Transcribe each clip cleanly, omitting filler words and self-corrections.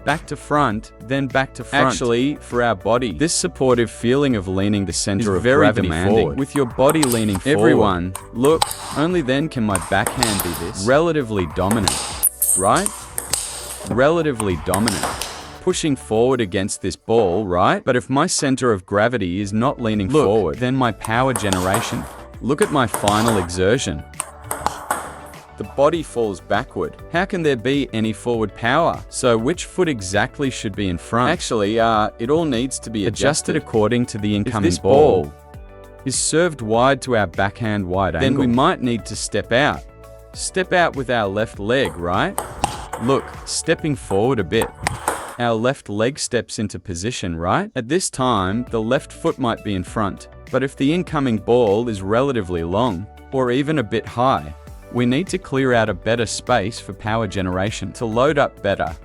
back to front, then back to front. Actually, for our body, this supportive feeling of leaning the center of gravity forward. With your body leaning forward. Everyone, look, only then can my backhand be this. Relatively dominant, right? Relatively dominant. Pushing forward against this ball, right? But if my center of gravity is not leaning forward, then my power generation. Look at my final exertion. The body falls backward. How can there be any forward power? So which foot exactly should be in front? Actually, it all needs to be adjusted according to the incoming ball. Is served wide to our backhand wide angle, then we might need to step out. Step out with our left leg, right? Look, stepping forward a bit. Our left leg steps into position, right? At this time, the left foot might be in front. But if the incoming ball is relatively long, or even a bit high, we need to clear out a better space for power generation to load up better.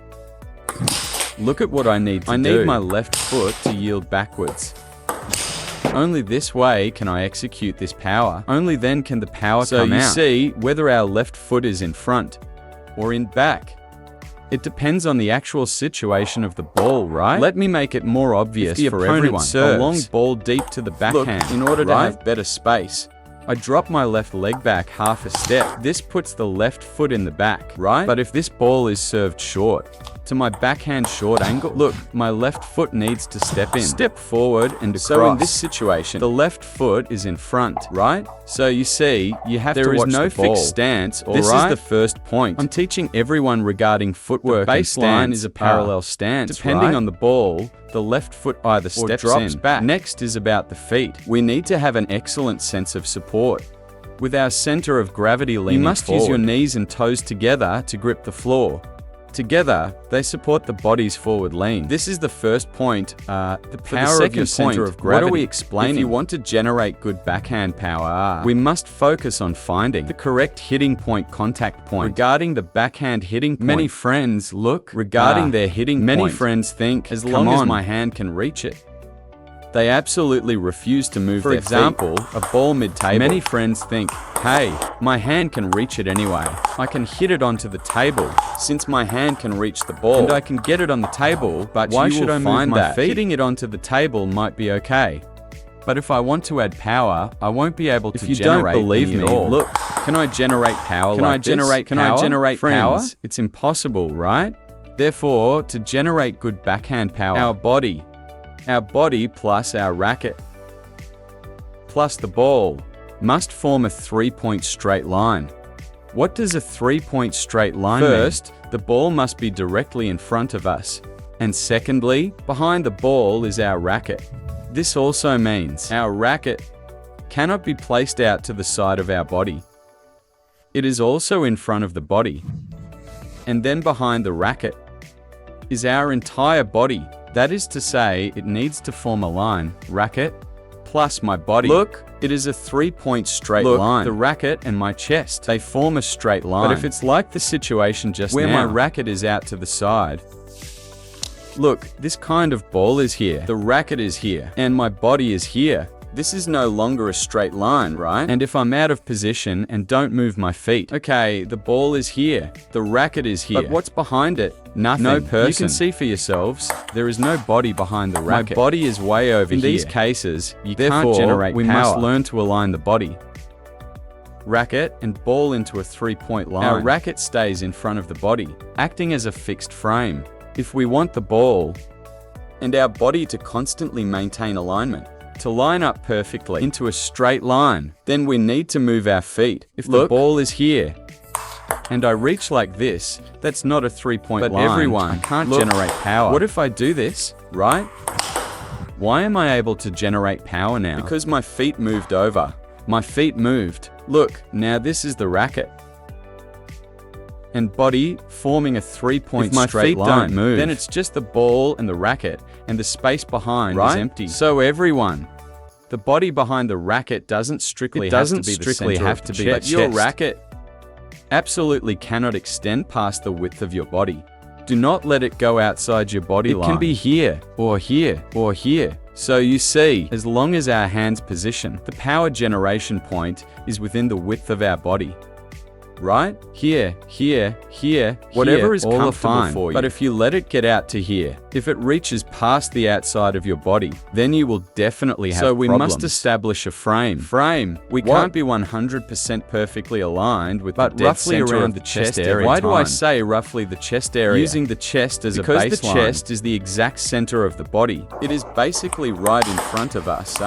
Look at what I need to do. I need my left foot to yield backwards. Only this way can I execute this power. Only then can the power come out. So you see whether our left foot is in front or in back. It depends on the actual situation of the ball, right? Let me make it more obvious for everyone. A long ball deep to the backhand. Look, in order to have better space, I drop my left leg back half a step. This puts the left foot in the back, right? But if this ball is served short, to my backhand short angle, look, my left foot needs to step in. Step forward and across. So in this situation, the left foot is in front, right? So you see, you have to watch the ball. There is no fixed stance, all right? This is the first point. I'm teaching everyone regarding footwork. The baseline is a parallel stance, depending on the ball, the left foot either steps or drops back. Next is about the feet. We need to have an excellent sense of support. With our center of gravity leaning forward, you must use your knees and toes together to grip the floor. Together, they support the body's forward lean. This is the first point, the power of your center of gravity. What are we explaining? If you want to generate good backhand power, we must focus on finding the correct hitting point, contact point. Regarding the backhand hitting point, many friends look regarding their hitting point. Many friends think, as long as my hand can reach it. They absolutely refuse to move their feet. For example, a ball mid-table. Many friends think, hey, my hand can reach it anyway. I can hit it onto the table, since my hand can reach the ball. And I can get it on the table, but why should I move my feet? Hitting it onto the table might be okay. But if I want to add power, I won't be able to generate. If you don't believe me, look, can I generate power like this? Can I generate power? It's impossible, right? Therefore, to generate good backhand power, our body plus our racket, plus the ball, must form a three-point straight line. What does a three-point straight line mean? First, the ball must be directly in front of us. And secondly, behind the ball is our racket. This also means our racket cannot be placed out to the side of our body. It is also in front of the body. And then behind the racket is our entire body. That is to say, it needs to form a line, racket, plus my body. Look, it is a three-point straight line. The racket and my chest, they form a straight line. But if it's like the situation just now, where my racket is out to the side, look, this kind of ball is here, the racket is here, and my body is here. This is no longer a straight line, right? And if I'm out of position and don't move my feet, okay, the ball is here, the racket is here. But what's behind it? Nothing. No person. You can see for yourselves, there is no body behind the racket. My body is way over here. In these cases, you can't generate power. We must learn to align the body, racket, and ball into a three-point line. Our racket stays in front of the body, acting as a fixed frame. If we want the ball and our body to constantly maintain alignment, to line up perfectly into a straight line, then we need to move our feet. If the ball is here, and I reach like this, that's not a three-point line. But everyone, I can't generate power. What if I do this, right? Why am I able to generate power now? Because my feet moved over. My feet moved. Look, now this is the racket. And body forming a three-point straight line. If my feet don't move, then it's just the ball and the racket, and the space behind is empty. So everyone, the body behind the racket doesn't strictly have to be the center of the chest. But your racket absolutely cannot extend past the width of your body. Do not let it go outside your body line. It can be here, or here, or here. So you see, as long as our hand's position, the power generation point is within the width of our body. right? Here, whatever is comfortable for you. But if you let it get out to here, if it reaches past the outside of your body, then you will definitely have problems. So we must establish a frame. We can't be 100% perfectly aligned with the dead center around the chest area. Why do I say roughly the chest area? Using the chest as a baseline. Because the chest is the exact center of the body. It is basically right in front of us.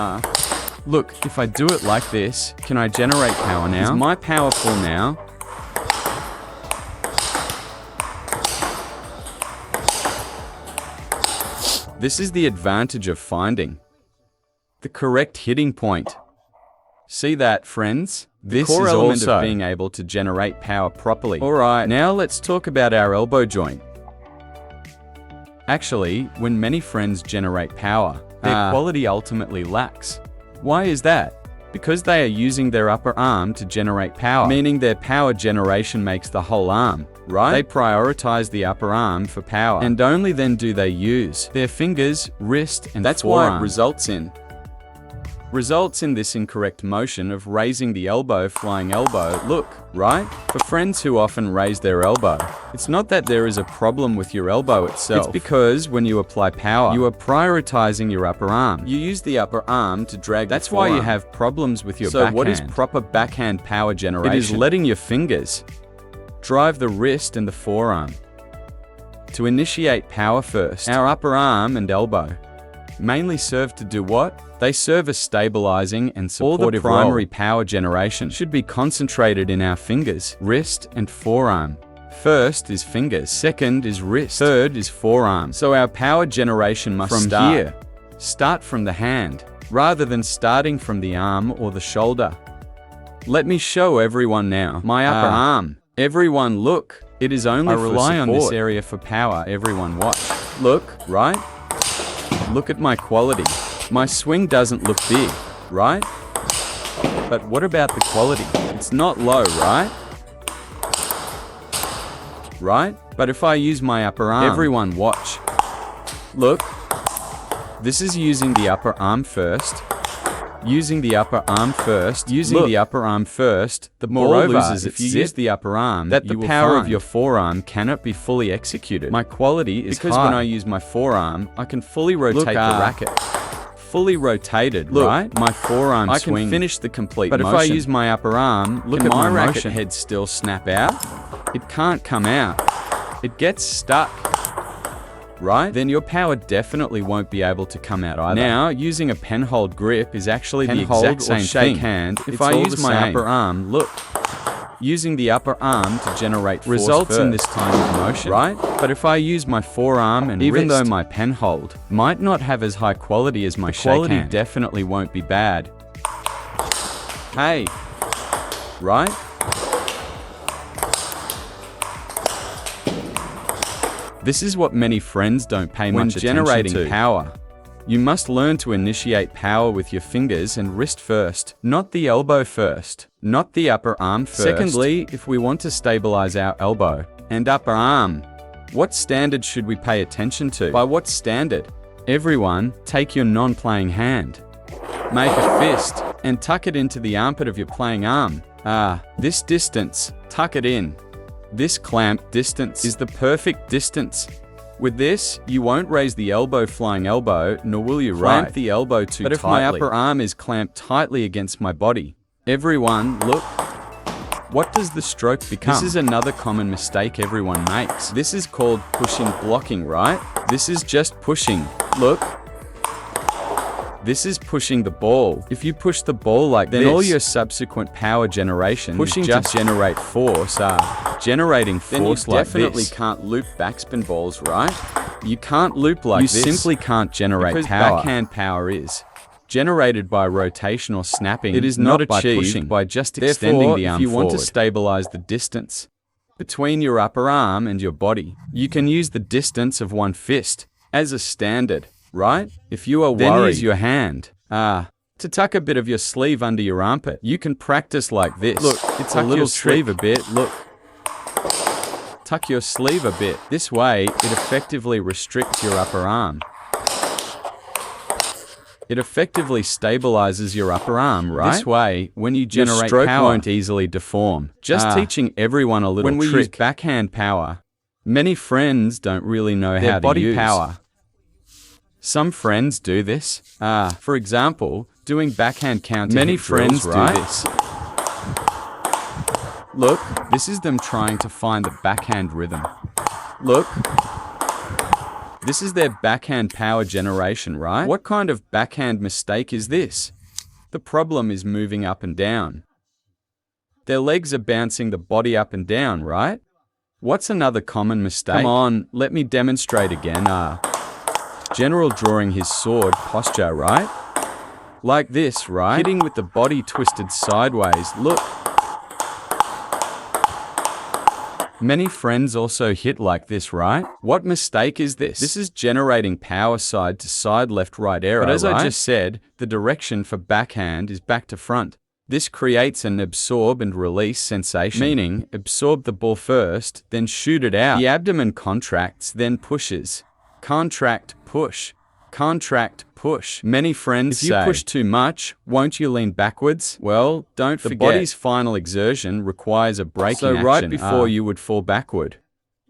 Look, if I do it like this, can I generate power now? Is my power full now? This is the advantage of finding the correct hitting point. See that, friends? This is also of being able to generate power properly. Alright, now let's talk about our elbow joint. Actually, when many friends generate power, their quality ultimately lacks. Why is that? Because they are using their upper arm to generate power, meaning their power generation makes the whole arm, right? They prioritize the upper arm for power, and only then do they use their fingers, wrist, and that's forearm. Why it results in this incorrect motion of raising the elbow, flying elbow, look, right? For friends who often raise their elbow, it's not that there is a problem with your elbow itself. It's because when you apply power, you are prioritizing your upper arm. You use the upper arm to drag the forearm. That's why you have problems with your backhand. So what is proper backhand power generation? It is letting your fingers drive the wrist and the forearm to initiate power first. Our upper arm and elbow mainly serve to do what? They serve as stabilizing and supportive. All the primary power generation should be concentrated in our fingers, wrist, and forearm. First is fingers, second is wrist, third is forearm. So our power generation must start from the hand, rather than starting from the arm or the shoulder. Let me show everyone now. My upper arm. Everyone look. It is only I rely on this area for power. Everyone watch. Look, right? Look at my quality. My swing doesn't look big, right? But what about the quality? It's not low, right? Right? But if I use my upper arm, everyone watch. Look, this is using the upper arm first. Using the upper arm first. The ball loses if you use the upper arm, that the power of your forearm cannot be fully executed. My quality is because when I use my forearm, I can fully rotate the racket. Fully rotated, right? My forearm swing. I can finish the complete motion. But if I use my upper arm, look at my racket head still snap out? It can't come out. It gets stuck. Right? Then your power definitely won't be able to come out either. Now, using a pen hold grip is actually the exact same thing. Hand. If I use my upper arm, look. Using the upper arm to generate force results in this time of motion, right? But if I use my forearm and even though my pen hold might not have as high quality as my shake hand, quality definitely won't be bad. Hey, right? This is what many friends don't pay much attention to. When generating power, you must learn to initiate power with your fingers and wrist first, not the elbow first, not the upper arm first. Secondly, if we want to stabilize our elbow and upper arm, what standard should we pay attention to? By what standard? Everyone, take your non-playing hand, make a fist, and tuck it into the armpit of your playing arm. This distance, tuck it in. This clamp distance is the perfect distance. With this, you won't raise the elbow flying elbow, nor will you clamp the elbow too tightly. But if my upper arm is clamped tightly against my body, everyone, look. What does the stroke become? This is another common mistake everyone makes. This is called pushing blocking, right? This is just pushing. Look. This is pushing the ball. If you push the ball like this, then all your subsequent power generation pushing just to generate force generating force like this. Then you definitely can't loop backspin balls, right? You can't loop like this. You simply can't generate because power. Backhand power is generated by rotation or snapping. It is not achieved by just extending the arm forward. If you want to stabilize the distance between your upper arm and your body, you can use the distance of one fist as a standard. Right? If you are worried, then use your hand. To tuck a bit of your sleeve under your armpit. You can practice like this. Look, it's a little sleeve a bit. Look. Tuck your sleeve a bit. This way, it effectively restricts your upper arm. It effectively stabilizes your upper arm, right? This way, when you generate your stroke power, won't easily deform. Just teaching everyone a little trick. When we use backhand power, many friends don't really know how to body use power. Some friends do this. For example, doing backhand counter. Many friends do this. Look, this is them trying to find the backhand rhythm. Look. This is their backhand power generation, right? What kind of backhand mistake is this? The problem is moving up and down. Their legs are bouncing the body up and down, right? What's another common mistake? Come on, let me demonstrate again. General drawing his sword posture, right? Like this, right? Hitting with the body twisted sideways, look. Many friends also hit like this, right? What mistake is this? This is generating power side to side, left, right arrow, but as I just said, the direction for backhand is back to front. This creates an absorb and release sensation, meaning absorb the ball first, then shoot it out. The abdomen contracts, then pushes. Contract, push. Contract, push. Many friends say, if you push too much, won't you lean backwards? Well, don't forget, the body's final exertion requires a braking action. So right before you would fall backward,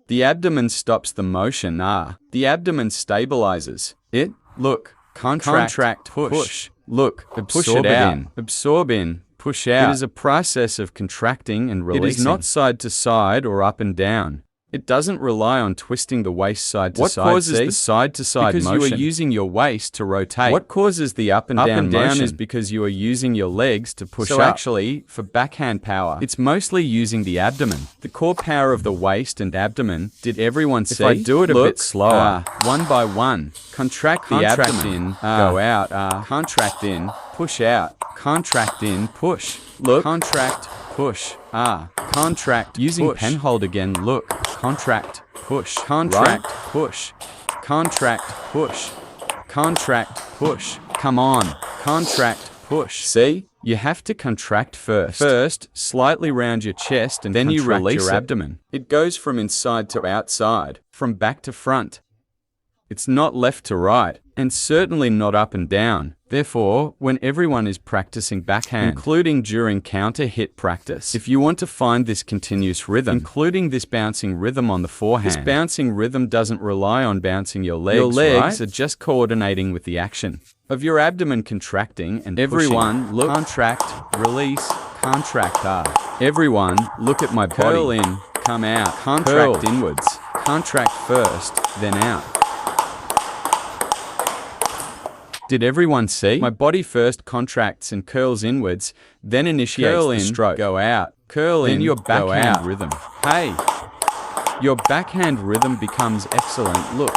the abdomen stops the motion. The abdomen stabilizes it. Look, contract, push. Look, absorb it in. Absorb in, push out. It is a process of contracting and releasing. It is not side to side or up and down. It doesn't rely on twisting the waist side to side. What causes the side to side motion? Because you are using your waist to rotate. What causes the up and down motion is because you are using your legs to push up. So actually, for backhand power, it's mostly using the abdomen. The core power of the waist and abdomen. Did everyone see? If I do it a bit slower, one by one, contract the abdomen in, go out, contract in, push out, contract in, push. Look, contract, push, contract, using push. Pen hold again, look, contract, push, contract, push, contract, push, contract, push, come on, contract, push. See? You have to contract first. First, slightly round your chest and then you release your abdomen. It goes from inside to outside, from back to front. It's not left to right, and certainly not up and down. Therefore, when everyone is practicing backhand, including during counter-hit practice, if you want to find this continuous rhythm, including this bouncing rhythm on the forehand, this bouncing rhythm doesn't rely on bouncing your legs, right? Are just coordinating with the action of your abdomen contracting and everyone pushing. Look, contract, release, contract, Everyone, look at my body. Curl in, come out, contract curl. Inwards, contract first, then out. Did everyone see? My body first contracts and curls inwards, then initiates curl in, the stroke. Go out. Curl in, your backhand rhythm. Hey, your backhand rhythm becomes excellent. Look.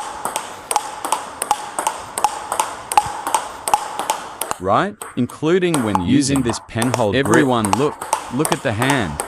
Right? Including when using this pen hold. Everyone grip. Look at the hand.